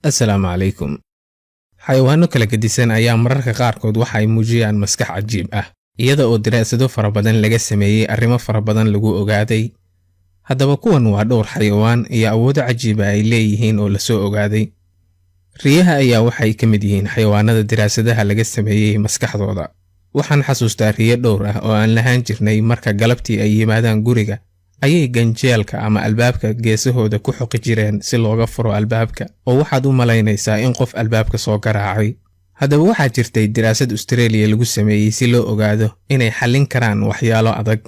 Assalaamu calaykum. Xayawaanno kala gedisan ayaa mararka qaarkood waxa ay muujiyaan maskax cajiib ah, iyada oo daraasado fara badan laga sameeyey arrimo fara badan lagu ogaaday. Haddaba kuwan waa dhowr xayawaan iyo awoodo cajiib ah ay leeyihiin oo la soo ogaaday. Riyaha ayaa waxay ka mid yihiin xayawaanada daraasadaha laga sameeyey maskaxdooda. Waxaan xasuustaa riyo dhowr ah oo aan lahaan jirnay marka galabtii ay yimaadaan guriga, ayay ganjeelka ama albaabka geesahooda ku xoqi jireen si looga furo albaabka, oo waxaad u malaynaysaa in qof albaabka soo garaacay. Haddaba waxaa jirtay daraasad Australia lagu sameeyey si loo ogaado inay xallin karaan waxyaalo adag.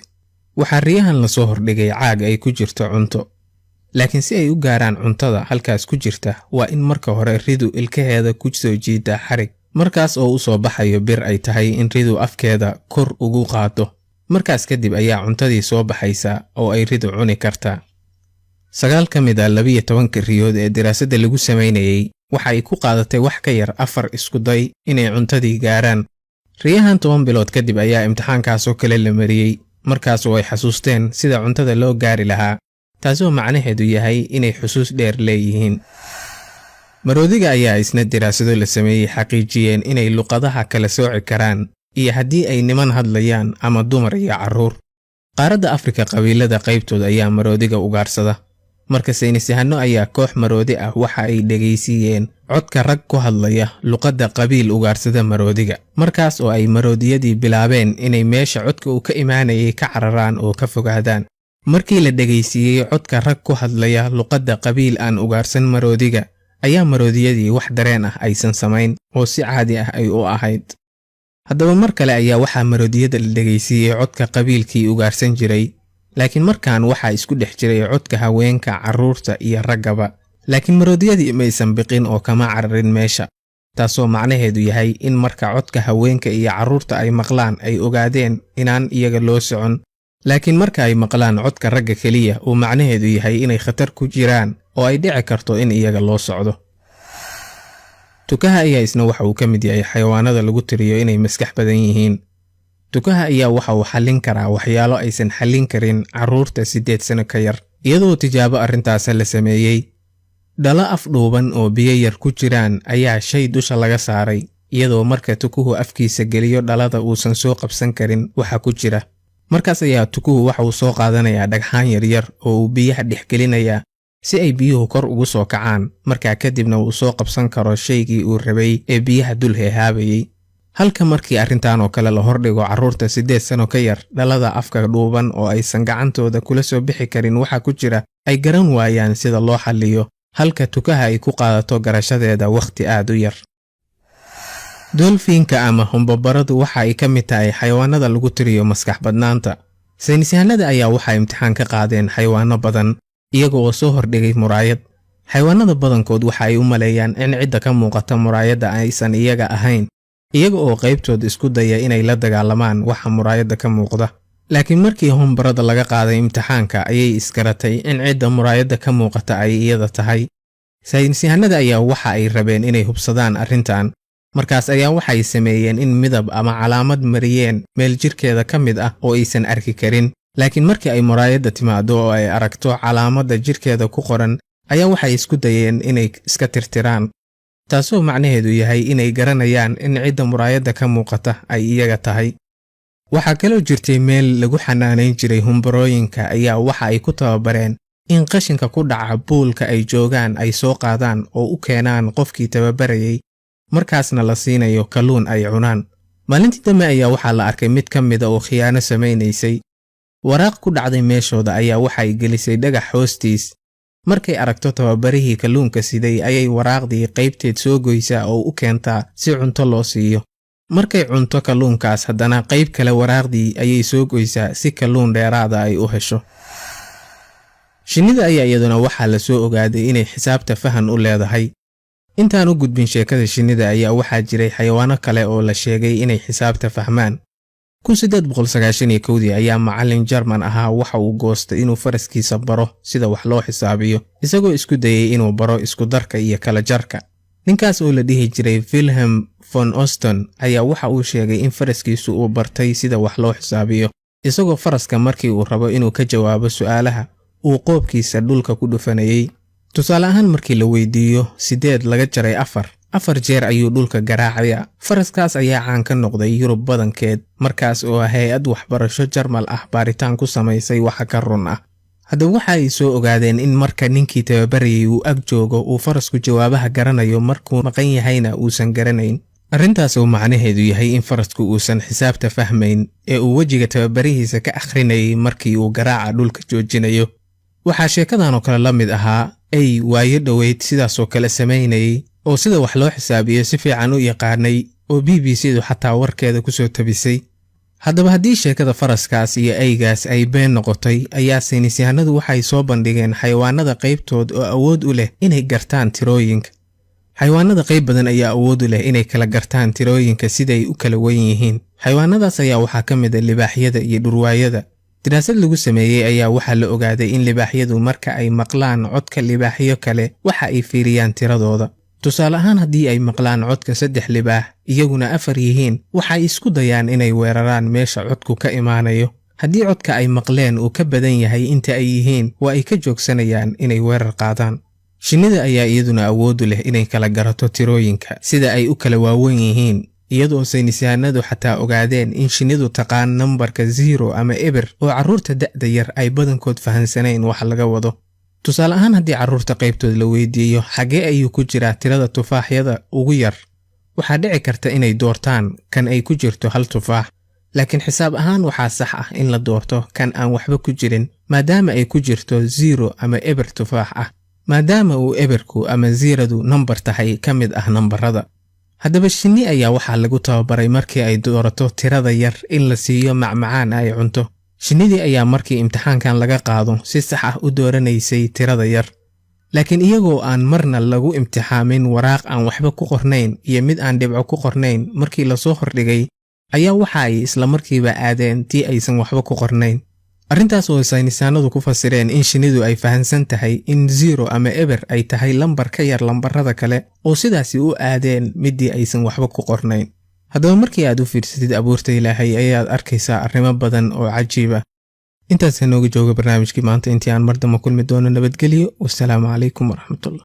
Waxaa riyahan la soo hordhigay caag ay ku jirto cunto. Laakiin si ay u gaaraan cuntada halkaas ku jirta, waa in marka hore ridu ilkaheeda ku soo jiida xarig, markaas oo u soo baxayo bir ay tahay in ridu afkeeda kor ugu qaado. Markaas kadib ayaa cuntadii soo baxaysa oo ay ridu cuni kartaa. 9 ka mid ah 12 riyood ee daraasada lagu sameeyay waxa ay ku qaadatay wax ka yar 4 isku day inay cuntadii gaaraan. Riyahan 10 bilood kadib ayaa imtixaankaas oo kale la mariyay, markaas oo ay xasuusteen sida cuntada loo gaari lahaa, taasoo macnaheedu yahay inay xusuus dheer leeyihiin. Maroodiga ayaa isna daraasado la sameeyay xaqiijiyeen inay luqadaha kala sooci karaan, iyo haddii ay niman hadlayaan ama dumar iyo carruur. Qaaradda Afrika qabiilada qaybtooda ayaa maroodiga ugaarsada. Marka saynisyahanno ayaa koox maroodi ah waxa ay dhageysiiyeen codka rag ku hadlaya luqadda qabiil ugaarsada maroodiga. Markaas oo ay maroodiyadii bilaabeen inay meesha codka uu ka imaanayay ka cararaan oo ka fogaadaan. Markii la dhageysiiyey codka rag ku hadlaya luqadda qabiil aan ugaarsan maroodiga, ayaa maroodiyadii wax dareen ah aysan samayn oo si caadi ah ay u ahayd. Haddaba mar kale ayaa waxaa maroodiyada la dhageysiiyey codka qabiilkii ugaarsan jiray, laakiin markaan waxaa isku dhex jiray codka haweenka, carruurta iyo raggaba. Laakiin maroodiyadii maysan biqin oo kama cararin meesha, taasoo macnaheedu yahay in marka codka haweenka iyo carruurta ay maqlaan ay ogaadeen inaan iyaga loo socon. Laakiin marka ay maqlaan codka ragga keliya, uu macnaheedu yahay inay khatar ku jiraan oo ay dhici karto in iyaga loo socdo. Tukaha ayaa isna waxa uu ka mid yahay xayawaanada lagu tiriyo inay maskax badan yihiin. Tukaha ayaa waxa uu xallin karaa waxyaalo aysan xallin karin carruurta 8 sano ka yar, iyadoo tijaabo arrintaas la sameeyey. Dhala afdhuuban oo biyo yar ku jiraan ayaa shay dusha laga saaray, iyadoo marka tukuhu afkiisa geliyo dhalada uusan soo qabsan karin waxa ku jira. Markaas ayaa tukuhu waxa uu soo qaadanayaa dhagxaan yar oo uu biyaha dhex gelinayaa si ay biyuhu kor ugu soo kacaan, markaa kadibna uu soo qabsan karo shaygii uu rabay ee biyaha dul heehaabayay. Halka markii arrintan oo kale la hordhigo carruurta 8 sano ka yar, dhalada afka dhuuban oo aysan gacantooda kula soo bixi karin waxa ku jira ay garan waayaan sida loo xalliyo, halka tukaha ay ku qaadato garashadeeda waqti aad u yar. Dolphinka ama humbabaradu waxa ay ka mid tahay xayawaanada lagu tiriyo maskax badnaanta. Saynisyahanada ayaa waxa imtixaan ka qaadeen xayawaanno badan, iyagoo soo hordhigay muraayad. Xayawaanada badankood waxa ay u maleeyaan in cidda ka muuqata muraayadda aysan iyaga ahayn, iyaga oo qaybtood isku daya inay la dagaalamaan waxa muraayadda ka muuqda. Laakiin markii humbarada laga qaaday imtixaanka, ayay iskaratay in cidda muraayadda ka muuqata ay iyada tahay. Saynisyahanada ayaa waxa ay rabeen inay hubsadaan arrintan. Markaas ayaa waxay sameeyeen in midab ama calaamad mariyeen meel jirkeeda ka mid ah oo aysan arki karin. Laakiin markii ay muraayadda timaado oo ay aragto calaamadda jirkeeda ku qoran, ayaa waxay isku dayeen inay iska tirtiraan, taasoo macnaheedu yahay inay garanayaan in cidda muraayadda ka muuqata ay iyaga tahay. Waxaa kaloo jirtay meel lagu xanaanayn jiray humbarooyinka ayaa waxa ay ku tababareen in qashinka ku dhaca buulka ay joogaan ay soo qaadaan oo u keenaan qofkii tababarayay, markaasna la siinayo kalluun ay cunaan. Maalintii dambe ayaa waxaa la arkay mid ka mid ah oo khiyaano samaynaysay. Waraaq ku dhacday meeshooda ayaa waxay gelisay dhagax hoostiis. Markay aragto tababarihii kalluunka siday, ayay waraaqdii qaybteed soo goysaa oo u keentaa si cunto loo siiyo. Markay cunto kalluunkaas, haddana qayb kale waraaqdii ayay soo goysaa si kalluun dheeraada ay u hesho. Shinnida ayaa iyaduna waxaa la soo ogaaday inay xisaabta fahan u leedahay. Intaan u gudbin sheekada shinnida ayaa waxaa jiray xayawaano kale oo la sheegay inay xisaabta fahmaan. 1891 ayaa macallin Jarman ahaa waxa uu goostay inuu faraskiisa baro sida wax loo xisaabiyo, isagoo isku dayay inuu baro isku darka iyo kala jarka. Ninkaas oo la dhihi jiray Wilhelm von Osten ayaa waxa uu sheegay in faraskiisu uu bartay sida wax loo xisaabiyo, isagoo faraska markii uu rabo inuu ka jawaabo su'aalaha uu qoobkiisa dhulka ku dhufanayay. tusaale ahaan markii la weydiiyo 8 laga jaray 4 jeer ayuu dhulka garaacaya. faraskaas ayaa caan ka noqday Yurub badankeed markaas oo hay'ad waxbarasho Jarmal ah baaritaan ku samaysay waxa ka run ah. haddaba waxa ay soo ogaadeen in marka ninkii tababarayay uu ag joogo uu farasku jawaabaha garanayo markuu maqan yahayna uusan garanayn. arrintaas oo macnaheedu yahay in farasku uusan xisaabta fahmayn ee uu wajiga tababarihiisa ka akhrinayay markii uu garaaca dhulka joojinayo. waxaa sheekadan oo kale la mid ahaa ay waayo dhaweyd sidaas oo kale sameynayay oo sida wax loo xisaabiyo si fiican u yaqaanay oo BBC-du xataa warkeeda ku soo tabisay. haddaba haddii sheekada faraskaas iyo aygaas ay been noqotay ayaa saynisyahanadu waxay soo bandhigeen xayawaanada qaybtood oo awood u leh inay gartaan tirooyinka. xayawaanada qayb badan ayaa awood u leh inay kala gartaan tirooyinka siday u kala weyn yihiin. xayawaanadaas ayaa waxaa ka mid ah libaaxyada iyo dhurwaayada. daraasad lagu sameeyay ayaa waxaa la ogaaday in libaaxyadu marka ay maqlaan codka libaaxyo kale waxa ay fiiriyaan tiradooda. tusaale ahaan haddii ay maqlaan codka 3 libaax iyaguna 4 yihiin waxay isku dayaan inay weeraraan meesha codku ka imaanayo. haddii codka ay maqleen uu ka badan yahay inta ay yihiin waa ay ka joogsanayaan inay weerar qaadaan. shinnida ayaa iyaduna awood u leh inay kala garato tirooyinka sida ay u kala waaweyn yihiin, iyadoo saynisyahanadu xataa ogaadeen in shinnidu taqaan nambarka 0 ama eber oo carruurta da'da yar ay badankood fahansanayn wax laga wado. tusaale ahaan haddii carruurta qaybtood la weydiiyo xagee ayuu ku jiraa tirada tufaaxyada ugu yar, waxaa dhici karta inay doortaan kan ay ku jirto 1 tufaax. laakiin xisaab ahaan waxaa sax ah in la doorto kan aan waxba ku jirin maadaama ay ku jirto 0 ama eber tufaax ah, maadaama uu eberku ama 0du nambar tahay ka mid ah nambarada. haddaba shinni ayaa waxaa lagu tababaray markii ay doorato tirada yar in la siiyo macmacaan ay cunto. shinnidii ayaa markii imtixaankan laga qaado si sax ah u dooranaysay tirada yar. laakiin iyagoo aan marna lagu imtixaamin waraaq aan waxba ku qornayn iyo mid aan dhibco ku qornayn markii la soo hordhigay ayaa waxa ay isla markiiba aadeen tii aysan waxba ku qornayn. arrintaas oo saynisaanadu ku fasireen in shinnidu ay fahansan tahay in 0 ama eber ay tahay lambar ka yar lambarada kale oo sidaasi u aadeen midii aysan waxba ku qornayn. haddaba markii aad u fiirsatid abuurta Ilaahay ayaad arkaysaa arrimo badan oo cajiib ah. intaas nooga jooga barnaamijkii maanta intii aan mar dambe kulmi doono nabadgelyo. wassalaamu calaykum waraxmatullaah.